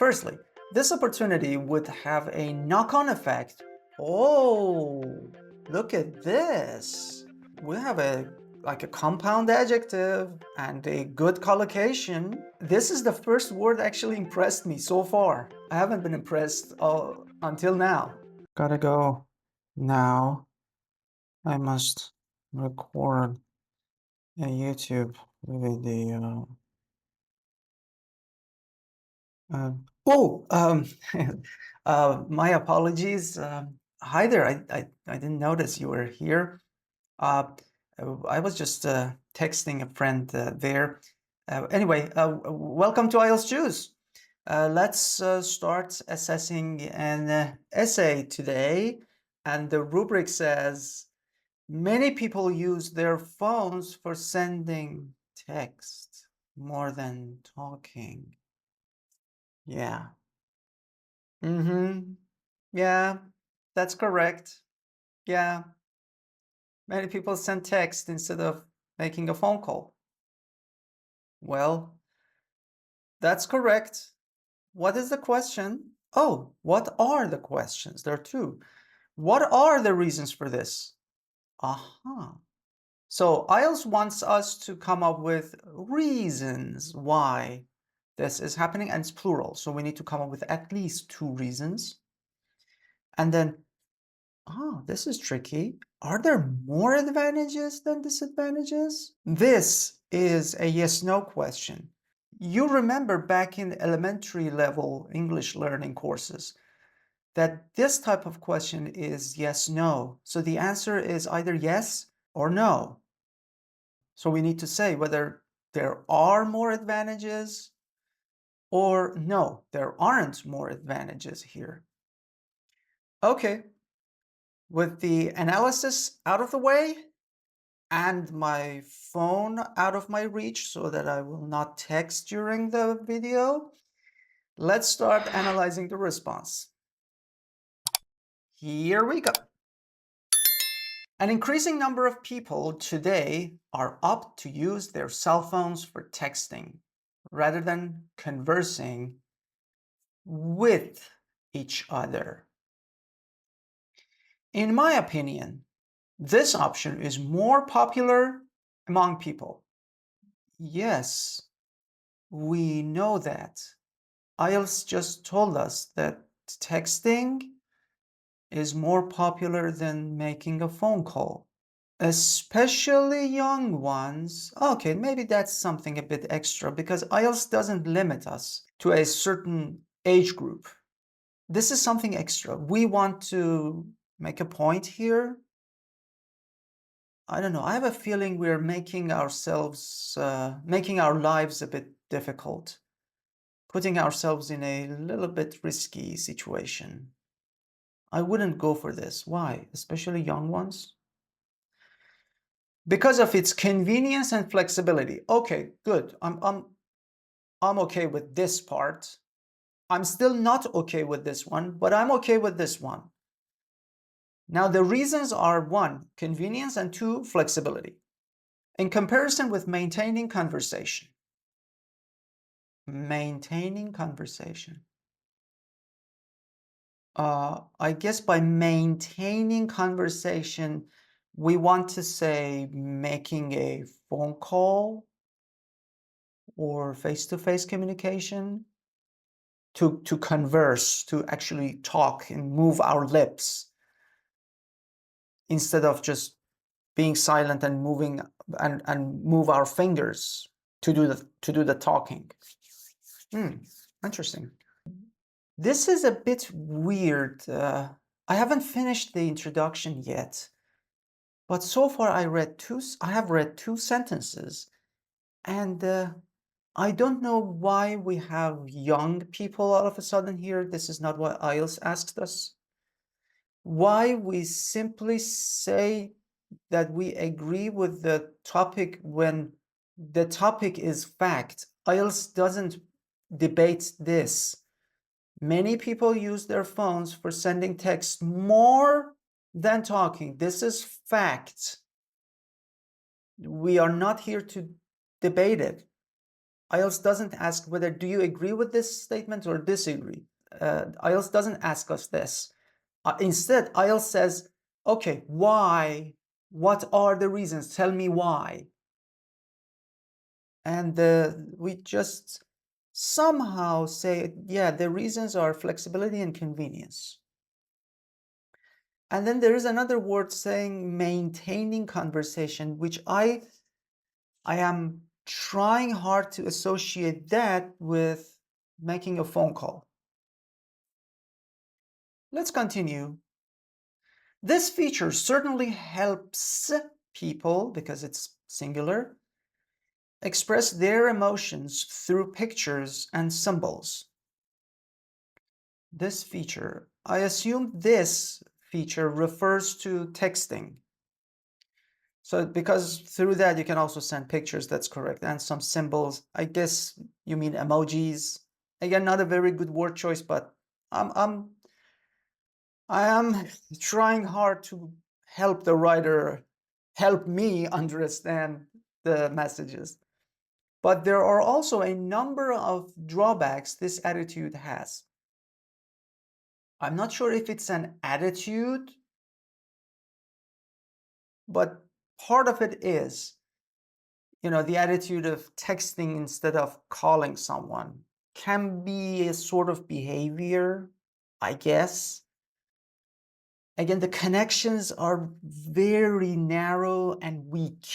Firstly, this opportunity would have a knock-on effect. Oh, look at this. We have a compound adjective and a good collocation. This is the first word that actually impressed me so far. I haven't been impressed until now. Gotta go now. I must record a YouTube video. My apologies. Hi there. I didn't notice you were here. I was just texting a friend there. Anyway, welcome to IELTS Juice. Let's start assessing an essay today. And the rubric says, many people use their phones for sending text more than talking. Yeah. Yeah, that's correct. Yeah. Many people send text instead of making a phone call. Well, that's correct. What is the question? Oh, what are the questions? There are two. What are the reasons for this? Aha. So IELTS wants us to come up with reasons why this is happening, and it's plural. So we need to come up with at least two reasons. And then, this is tricky. Are there more advantages than disadvantages? This is a yes-no question. You remember back in elementary level English learning courses that this type of question is yes-no. So the answer is either yes or no. So we need to say whether there are more advantages or no, there aren't more advantages here. Okay, with the analysis out of the way and my phone out of my reach so that I will not text during the video, let's start analyzing the response. Here we go. An increasing number of people today are up to use their cell phones for texting rather than conversing with each other. In my opinion, this option is more popular among people. Yes, we know that. IELTS just told us that texting is more popular than making a phone call. Especially young ones. Okay, maybe that's something a bit extra because IELTS doesn't limit us to a certain age group. This is something extra. We want to make a point here. I don't know. I have a feeling we're making ourselves, making our lives a bit difficult, putting ourselves in a little bit risky situation. I wouldn't go for this. Why? Especially young ones? Because of its convenience and flexibility. Okay, good. I'm okay with this part. I'm still not okay with this one, but I'm okay with this one. Now the reasons are 1, convenience, and 2, flexibility. In comparison with maintaining conversation. Maintaining conversation. I guess by maintaining conversation, we want to say making a phone call or face-to-face communication to converse, to actually talk and move our lips instead of just being silent and moving and move our fingers to do the talking. Interesting. This is a bit weird. I haven't finished the introduction yet, but so far I have read two sentences, and I don't know why we have young people all of a sudden here. This is not what IELTS asked us. Why we simply say that we agree with the topic when the topic is fact. IELTS doesn't debate this. Many people use their phones for sending text more than talking. This is fact. We are not here to debate it. IELTS doesn't ask whether do you agree with this statement or disagree. IELTS doesn't ask us this. Instead, IELTS says, okay, why? What are the reasons? Tell me why. And we just somehow say, yeah, the reasons are flexibility and convenience. And then there is another word saying maintaining conversation, which I am trying hard to associate that with making a phone call. Let's continue. This feature certainly helps people, because it's singular, express their emotions through pictures and symbols. This feature, I assume this feature refers to texting. So because through that you can also send pictures, that's correct, and some symbols. I guess you mean emojis. Again, not a very good word choice, but I am trying hard to help the writer help me understand the messages. But there are also a number of drawbacks this attitude has. I'm not sure if it's an attitude, but part of it is, the attitude of texting instead of calling someone can be a sort of behavior, I guess. Again, the connections are very narrow and weak.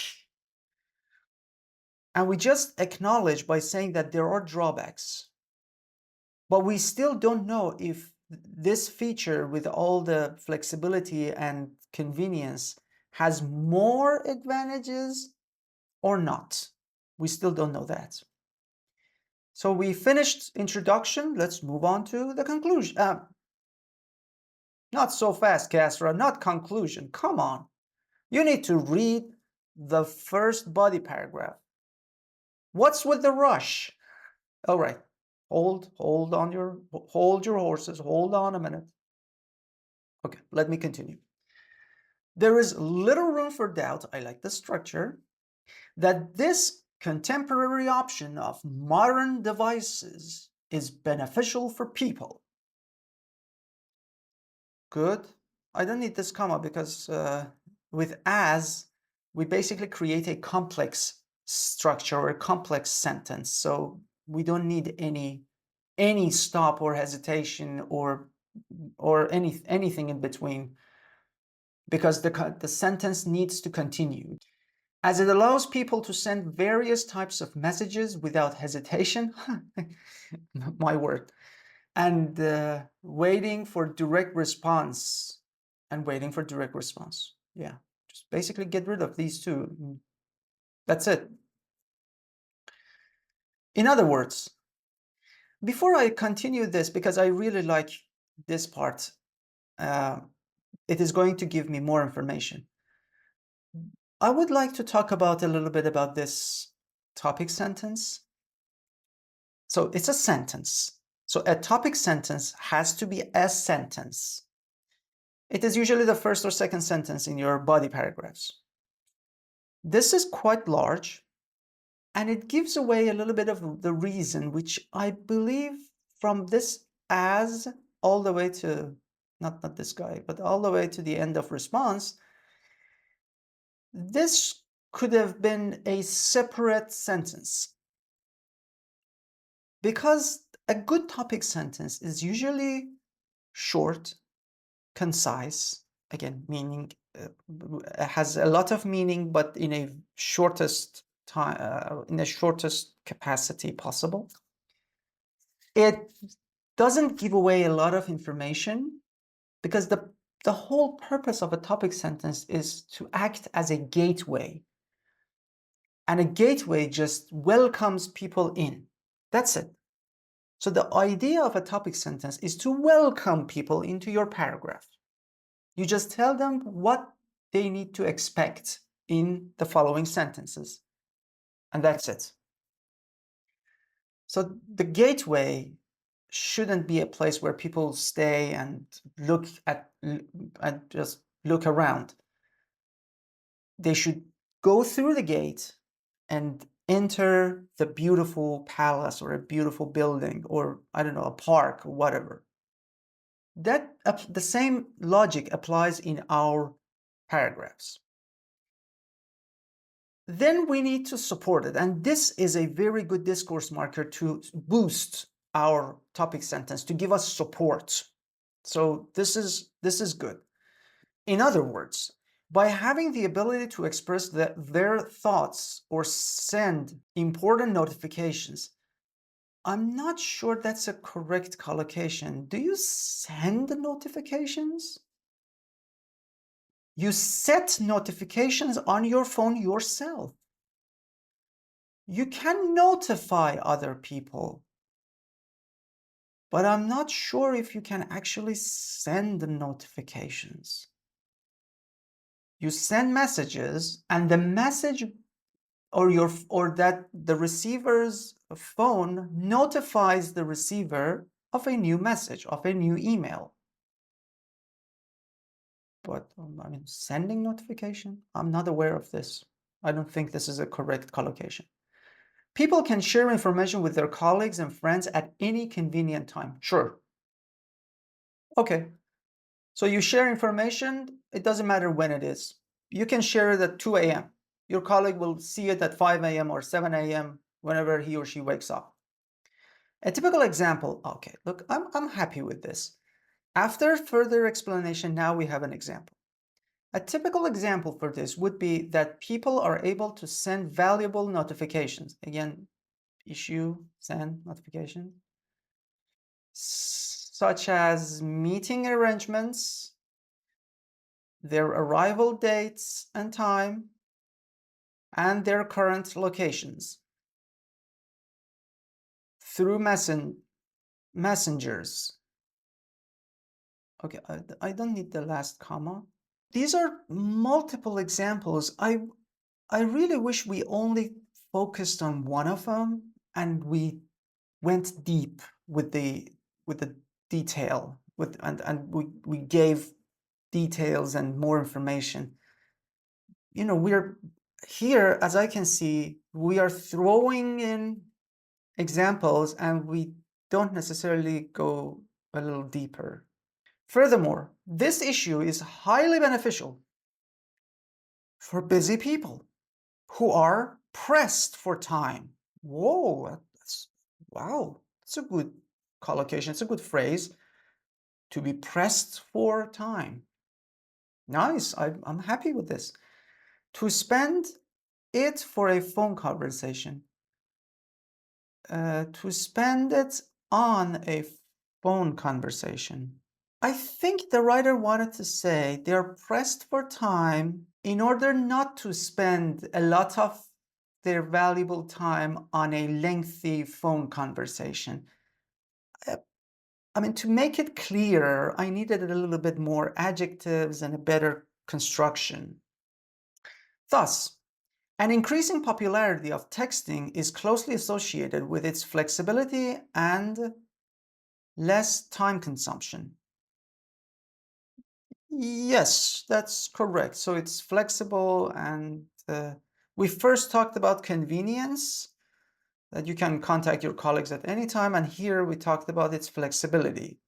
And we just acknowledge by saying that there are drawbacks. But we still don't know if this feature with all the flexibility and convenience has more advantages or not. We still don't know that. So we finished introduction. Let's move on to the conclusion. Not so fast, Kasra, not conclusion. Come on. You need to read the first body paragraph. What's with the rush? All right. Hold your horses. Hold on a minute. Okay, let me continue. There is little room for doubt, I like the structure, that this contemporary option of modern devices is beneficial for people. Good. I don't need this comma because with as, we basically create a complex structure or a complex sentence. So we don't need any stop or hesitation or anything in between, because the sentence needs to continue. As it allows people to send various types of messages without hesitation, my word, and waiting for direct response, Yeah, just basically get rid of these two. That's it. In other words, before I continue this, because I really like this part, it is going to give me more information. I would like to talk about a little bit about this topic sentence. So it's a sentence. So a topic sentence has to be a sentence. It is usually the first or second sentence in your body paragraphs. This is quite large, and it gives away a little bit of the reason, which I believe from this as all the way to, not this guy, but all the way to the end of response, this could have been a separate sentence. Because a good topic sentence is usually short, concise, again, meaning has a lot of meaning, but in a shortest time, in the shortest capacity possible. It doesn't give away a lot of information, because the whole purpose of a topic sentence is to act as a gateway. And a gateway just welcomes people in. That's it. So the idea of a topic sentence is to welcome people into your paragraph. You just tell them what they need to expect in the following sentences. And that's it. So the gateway shouldn't be a place where people stay and just look around. They should go through the gate and enter the beautiful palace or a beautiful building or, I don't know, a park or whatever. The same logic applies in our paragraphs. Then we need to support it. And this is a very good discourse marker to boost our topic sentence, to give us support. So this is good. In other words, by having the ability to express their thoughts or send important notifications, I'm not sure that's a correct collocation. Do you send notifications? You set notifications on your phone yourself. You can notify other people, but I'm not sure if you can actually send notifications. You send messages, and the message or that the receiver's phone notifies the receiver of a new message, of a new email. But I mean, sending notification? I'm not aware of this. I don't think this is a correct collocation. People can share information with their colleagues and friends at any convenient time. Sure. Okay. So you share information, it doesn't matter when it is. You can share it at 2 a.m. Your colleague will see it at 5 a.m. or 7 a.m. whenever he or she wakes up. A typical example, okay, look, I'm happy with this. After further explanation, now we have an example. A typical example for this would be that people are able to send valuable notifications. Again, issue, send notification, such as meeting arrangements, their arrival dates and time, and their current locations through messengers. Okay, I don't need the last comma. These are multiple examples. I really wish we only focused on one of them and we went deep with the detail and we gave details and more information. You know, we're here, as I can see, we are throwing in examples and we don't necessarily go a little deeper. Furthermore, this issue is highly beneficial for busy people who are pressed for time. Whoa, wow, it's a good collocation. It's a good phrase, to be pressed for time. Nice, I'm happy with this. To spend it for a phone conversation. To spend it on a phone conversation. I think the writer wanted to say they're pressed for time in order not to spend a lot of their valuable time on a lengthy phone conversation. I mean, to make it clearer, I needed a little bit more adjectives and a better construction. Thus, an increasing popularity of texting is closely associated with its flexibility and less time consumption. Yes, that's correct. So it's flexible, and we first talked about convenience, that you can contact your colleagues at any time, and here we talked about its flexibility.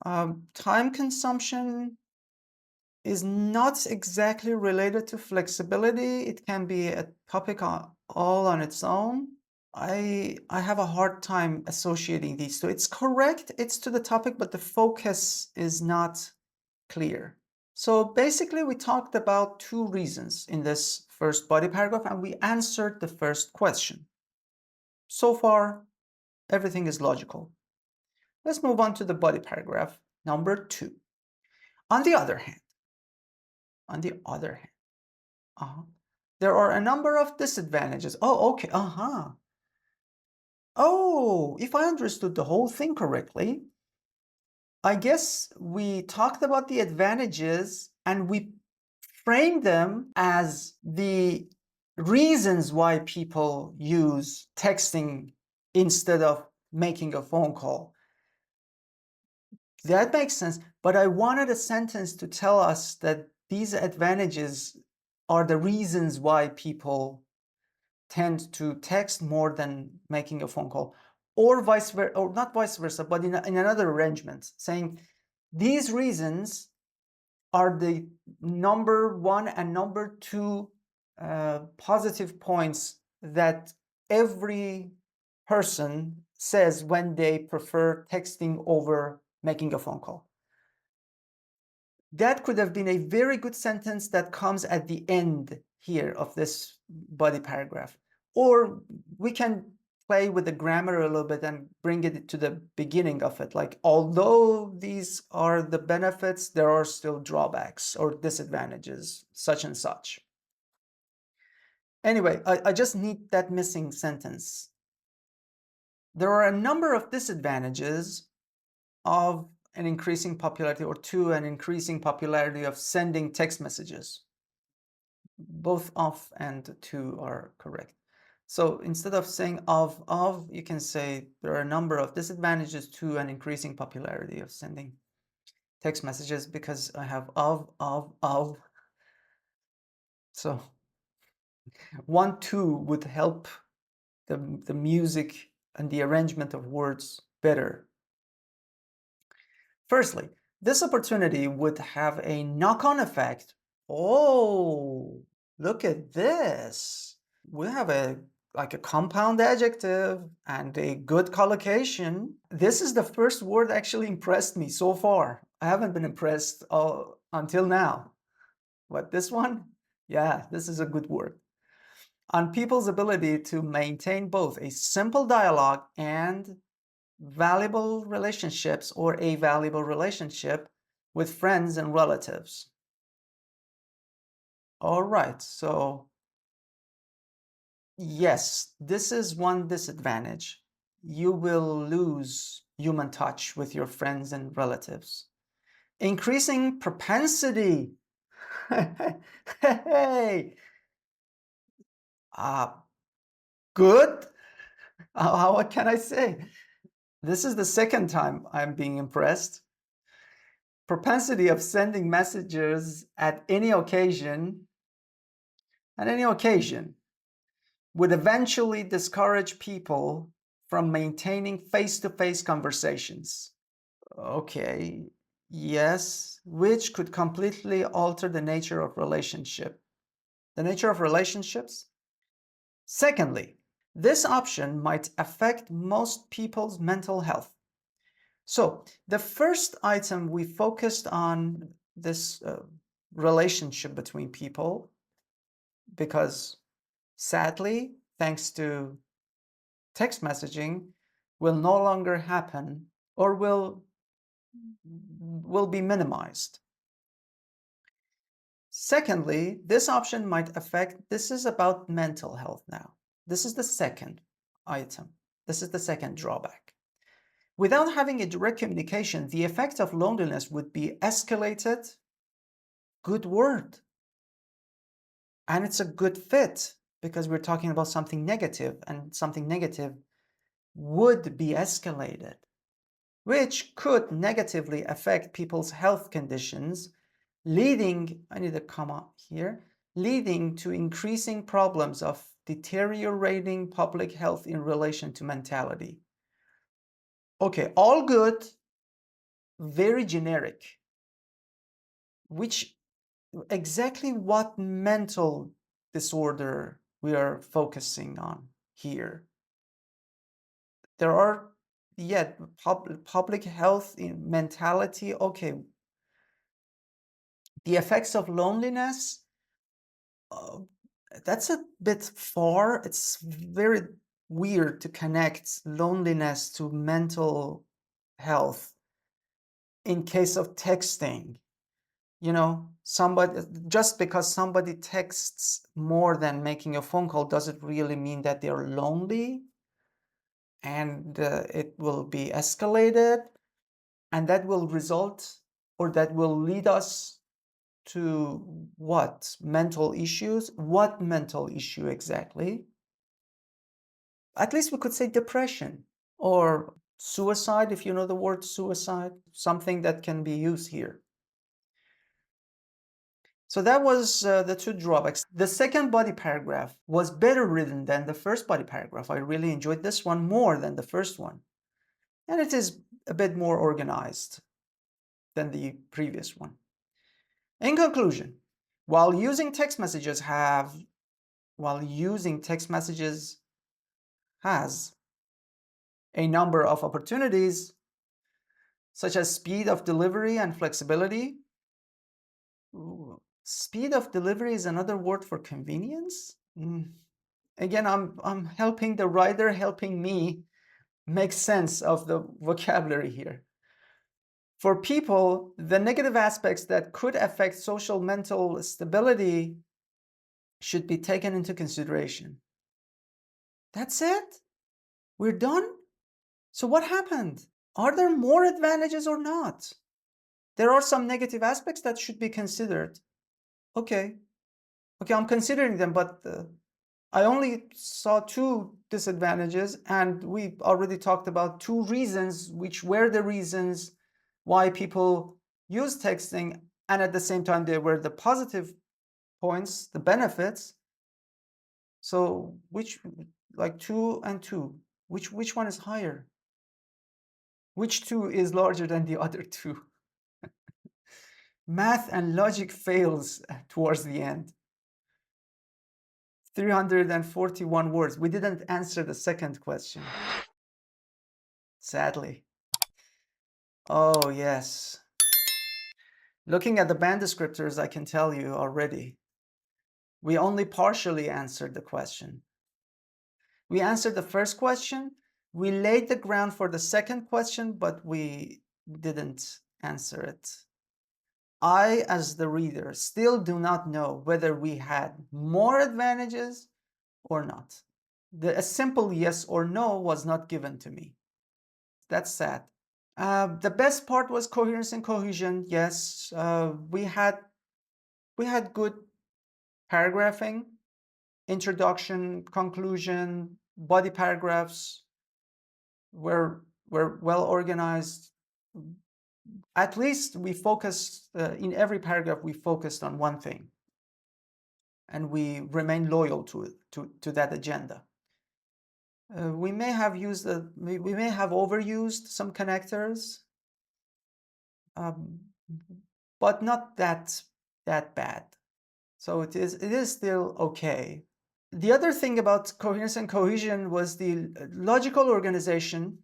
Time consumption is not exactly related to flexibility. It can be a topic all on its own. I have a hard time associating these two. It's correct, it's to the topic, but the focus is not clear. So basically, we talked about two reasons in this first body paragraph, and we answered the first question. So far, everything is logical. Let's move on to the body paragraph number 2. On the other hand, there are a number of disadvantages. Oh, okay, Oh, if I understood the whole thing correctly, I guess we talked about the advantages and we framed them as the reasons why people use texting instead of making a phone call. That makes sense, but I wanted a sentence to tell us that these advantages are the reasons why people tend to text more than making a phone call, or vice versa, or not vice versa, but in another arrangement, saying these reasons are the number one and number two positive points that every person says when they prefer texting over making a phone call. That could have been a very good sentence that comes at the end here of this body paragraph. Or we can play with the grammar a little bit and bring it to the beginning of it. Like, although these are the benefits, there are still drawbacks or disadvantages, such and such. Anyway, I just need that missing sentence. There are a number of disadvantages of an increasing popularity, or to an increasing popularity of sending text messages. Both of and to are correct. So instead of saying of, you can say there are a number of disadvantages to an increasing popularity of sending text messages, because I have of. So 1, 2 would help the music and the arrangement of words better. Firstly, this opportunity would have a knock-on effect. Oh, look at this. We have a compound adjective and a good collocation. This is the first word that actually impressed me so far. I haven't been impressed until now. But this one, yeah, this is a good word. On people's ability to maintain both a simple dialogue and valuable relationships, or a valuable relationship with friends and relatives. All right, so yes, this is one disadvantage. You will lose human touch with your friends and relatives. Increasing propensity. Hey, good. What can I say? This is the second time I'm being impressed. Propensity of sending messages at any occasion, would eventually discourage people from maintaining face-to-face conversations. Okay, yes, which could completely alter the nature of relationships. Secondly, this option might affect most people's mental health. So the first item, we focused on this relationship between people, because sadly, thanks to text messaging, will no longer happen, or will be minimized. Secondly, this option might affect, this is about mental health now. This is the second item. This is the second drawback. Without having a direct communication, the effect of loneliness would be escalated. Good word. And it's a good fit, because we're talking about something negative, and something negative would be escalated, which could negatively affect people's health conditions, leading, I need a comma here, leading to increasing problems of deteriorating public health in relation to mentality. Okay, all good, very generic. Which exactly what mental disorder we are focusing on here? There are, yeah, public health in mentality. Okay, the effects of loneliness, that's a bit far. It's very weird to connect loneliness to mental health in case of texting. You know, just because somebody texts more than making a phone call doesn't really mean that they're lonely, and it will be escalated, and that will result, or that will lead us to what? Mental issues? What mental issue exactly? At least we could say depression, or suicide, if you know the word suicide, something that can be used here. So that was the two drawbacks. The second body paragraph was better written than the first body paragraph. I really enjoyed this one more than the first one. And it is a bit more organized than the previous one. In conclusion, while using text messages has a number of opportunities, such as speed of delivery and flexibility. Ooh, speed of delivery is another word for convenience? Again, I'm helping the writer, helping me make sense of the vocabulary here. For people, the negative aspects that could affect social mental stability should be taken into consideration. That's it? We're done? So what happened? Are there more advantages or not? There are some negative aspects that should be considered. Okay, I'm considering them, but I only saw two disadvantages, and we already talked about two reasons, which were the reasons why people use texting, and at the same time, they were the positive points, the benefits. So which, like 2 and 2, which one is higher? Which 2 is larger than the other 2? Math and logic fails towards the end. 341 words. We didn't answer the second question, sadly. Oh, yes. Looking at the band descriptors, I can tell you already, we only partially answered the question. We answered the first question, we laid the ground for the second question, but we didn't answer it. I, as the reader, still do not know whether we had more advantages or not. A simple yes or no was not given to me. That's sad. The best part was coherence and cohesion. Yes, we had good paragraphing, introduction, conclusion, body paragraphs were well organized. At least we focused in every paragraph. We focused on one thing, and we remained loyal to that agenda. We may have overused some connectors, but not that bad. So it is still okay. The other thing about coherence and cohesion was the logical organization.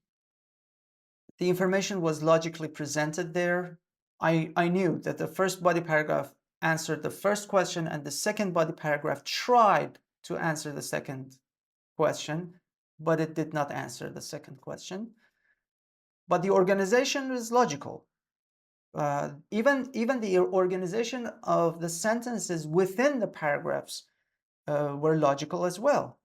The information was logically presented there. I knew that the first body paragraph answered the first question, and the second body paragraph tried to answer the second question, but it did not answer the second question. But the organization is logical. Even the organization of the sentences within the paragraphs were logical as well.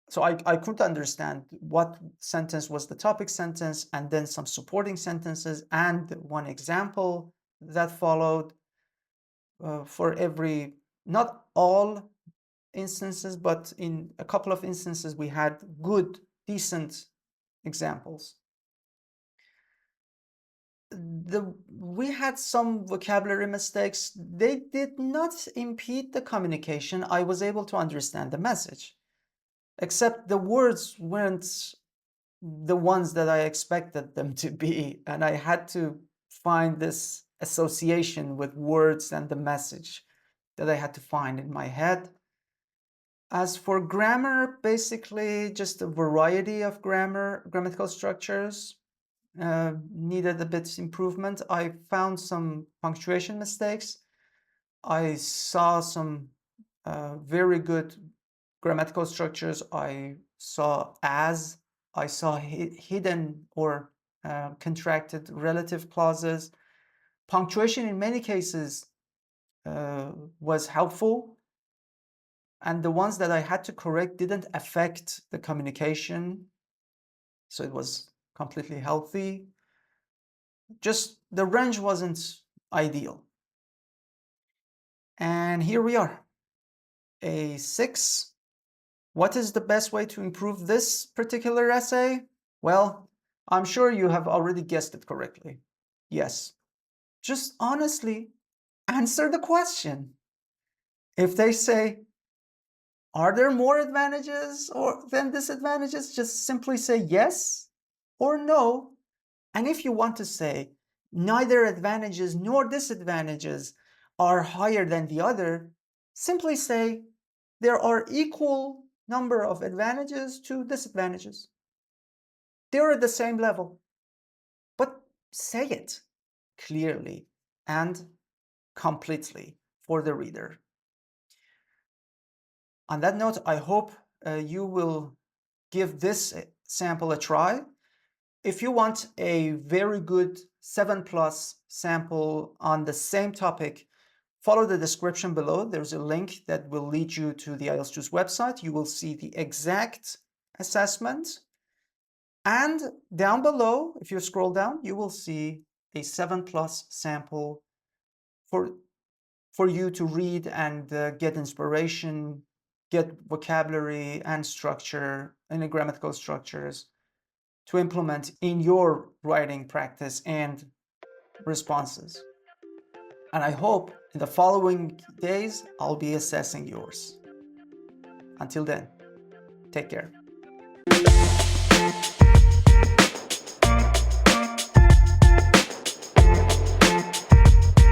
So I could understand what sentence was the topic sentence, and then some supporting sentences and one example that followed for every, not all instances, but in a couple of instances we had good, decent examples. We had some vocabulary mistakes. They did not impede the communication. I was able to understand the message, except the words weren't the ones that I expected them to be, and I had to find this association with words and the message that I had to find in my head. As for grammar, basically just a variety of grammatical structures needed a bit improvement. I found some punctuation mistakes. I saw some very good grammatical structures. I saw hidden or contracted relative clauses. Punctuation in many cases was helpful, and the ones that I had to correct didn't affect the communication, so it was completely healthy. Just the range wasn't ideal. And here we are, a 6. What is the best way to improve this particular essay? Well, I'm sure you have already guessed it correctly. Yes. Just honestly answer the question. If they say, are there more advantages or than disadvantages? Just simply say yes or no. And if you want to say neither advantages nor disadvantages are higher than the other, simply say there are equal number of advantages to disadvantages. They're at the same level, but say it clearly and completely for the reader. On that note, I hope you will give this sample a try. If you want a very good 7+ sample on the same topic, follow the description below. There's a link that will lead you to the IELTS Juice website. You will see the exact assessment. And down below, if you scroll down, you will see a 7+ sample for you to read and get inspiration, get vocabulary and structure, and grammatical structures to implement in your writing practice and responses. And I hope in the following days, I'll be assessing yours. Until then, take care.